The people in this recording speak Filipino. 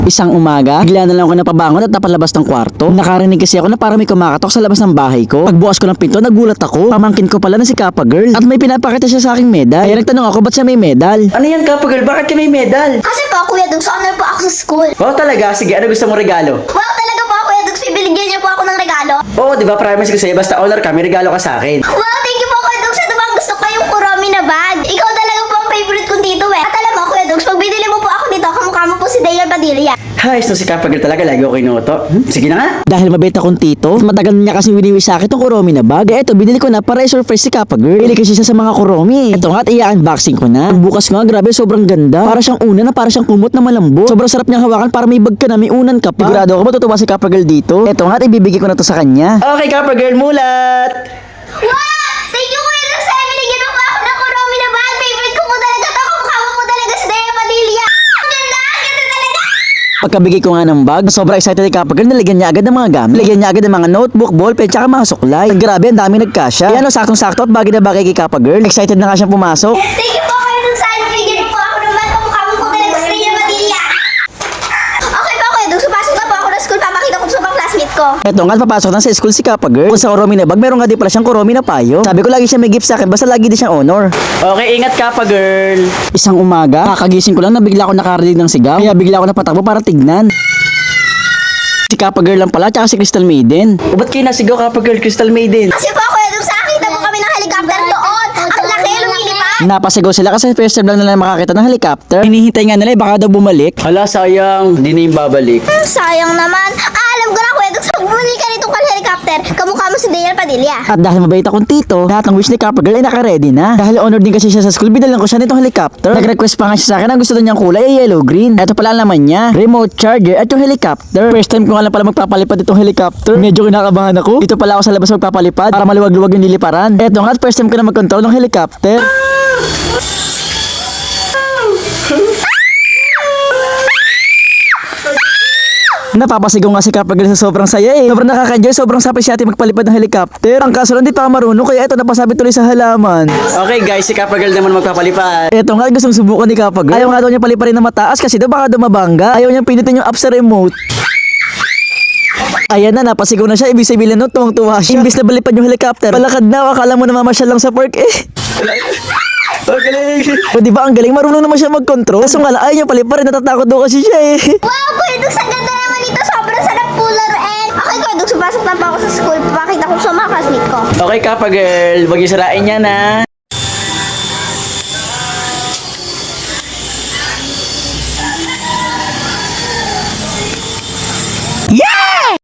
Isang umaga, bigla na lang ako napabangon at napalabas ng kwarto. Nakarinig kasi ako na parang may kumakatok sa labas ng bahay ko. Pagbukas ko ng pinto, nagulat ako. Pamangkin ko pala na si Kappa Girl. At may pinapakita siya sa aking medal. Kaya nagtanong ako, ba't siya may medal? Ano yan, Kappa Girl? Bakit ka may medal? Kasi po, Kuya Dugs, honor po ako sa school. Oh, talaga? Sige, ano gusto mo regalo? Wow, talaga po, Kuya Dugs, bibigyan niyo po ako ng regalo. Oo, di ba? Promise ko sa'yo, basta honor ka, may regalo ka sa akin. Wow, thank you po, Kuya Dugs. Ano ba ang gusto ko yung Kuromi na bag? Ikaw talaga po ang favorite kong dito eh. At alam mo, Kuya Dugs, pag binili mo po ako nito, kamukha mo po si Dayan Padilla. Hay, so si Kappa Girl talaga, lagi ako kinuto. Sige na nga. Dahil mabait akong tito, matagal niya kasi winiwi sa akin itong Kuromi na bag. Eto, binili ko na para i-surprise si Kappa Girl. Bili kasi siya sa mga Kuromi. Eto nga, at i-unboxing ko na. Bukas ko nga, grabe, sobrang ganda. Para siyang unan na para siyang kumot na malambot. Sobrang sarap niyang hawakan para may bag ka na, may unan ka pa. Sigurado ako matutuwa si Kappa Girl dito. Eto nga, at ibibigay ko na to sa kanya. Okay, Kappa Girl, mulat! Wow! Thank you, Kuya Dugs, sa binigyan mo po ako ng Kuromi na bag. Favorite ko po talaga to. Kamukha mo po talaga si Dayan Padilla. Ang ganda talaga. Pagkabigay ko nga ng bag, sobrang excited ni Kappa Girl, nalagyan niya agad ng mga gamit. Nalagyan niya agad ng mga notebook, ballpen, tsaka mga suklay. Grabe, ang dami nagkasya. Yan o, saktong-sakto at bagay na bagay kay Kappa Girl. Excited na nga siyang pumasok. Thank you po, Kuya Dugs, sa binigyan mo po ako ng bag. Kamukha mo po talaga si Dayan Padilla. Okay po, Kuya Dugs, pasok na po ako ng school. Papakita ko sa mga classmate ko. Eto nga, papasok na sa school si Kappa Girl. Kung sa Kuromi na bag, meron nga din pala siyang Kuromi na payo. Sabi ko lagi siya may gift sa akin, basta lagi din siyang honor. Okay, ingat Kappa Girl. Isang umaga, kakagising ko lang na bigla ako nakarinig ng sigaw. Kaya bigla ako napatakbo para tignan. Si Kappa Girl lang pala, tsaka si Crystal Maiden. O ba't kayo nasigaw, Kappa Girl, Crystal Maiden? Kasi po, Kuya Dugs, nakakita po kami ng helicopter doon. Ang laki, lumilipad. Napasigaw sila kasi first time lang nila makakita ng helicopter. Hinihintay nga nila, baka daw bumalik. Hala, sayang. Hindi na yung babalik. Sayang naman. Alam ko na, Kuya Dugs, pag bumili ka nitong helicopter, kamukha mo si Dayan Padilla. At dahil mabait akong tito, lahat ng wish ni Kappa Girl ay naka-ready na. Dahil honor din kasi siya sa school, binalan ko siya nitong helicopter. Nag-request pa nga siya sa akin ang gusto niyang kulay ay yellow-green. Ito pala ang laman niya, remote charger at yung helicopter. First time ko nga lang pala magpapalipad itong helicopter. Medyo kinakabahan ako. Dito pala ako sa labas magpapalipad para maluwag-luwag yung niliparan. Ito nga, first time ko na mag-control ng helicopter. Napapasigaw nga si Kappa Girl sa sobrang saya eh. Sobrang nakaka-enjoy, sobrang sapi siya magpalipad ng helicopter. Ang kaso lang, di pa ako marunong, kaya ito napasabit tuloy sa halaman. Okay guys, si Kappa Girl naman magpapalipad. Ito nga, gustong subukan ni Kappa Girl. Ayaw nga daw niya paliparin na mataas kasi daw baka daw mabangga. Ayaw niyang pinitin yung up sa remote. Ayan na, napasigaw na siya. Ibig sabihin nun, tuwang-tuwa siya. Imbis na balipad yung helicopter, palakad na, akala mo namamasyal lang sa park eh. Okay. O diba ang galing, marunong naman siya mag-control. Kaso nga lang, ayaw niya paliparin, natatakot daw kasi siya eh. Wow, Kuya Dugs, ang ganda naman ito. Sobrang sarap po laruin. Okay, Kuya Dugs, pasok na pa ako sa school. Papakita ko sa mga classmate ko. Okay Kappa Girl, wag isarain niya na.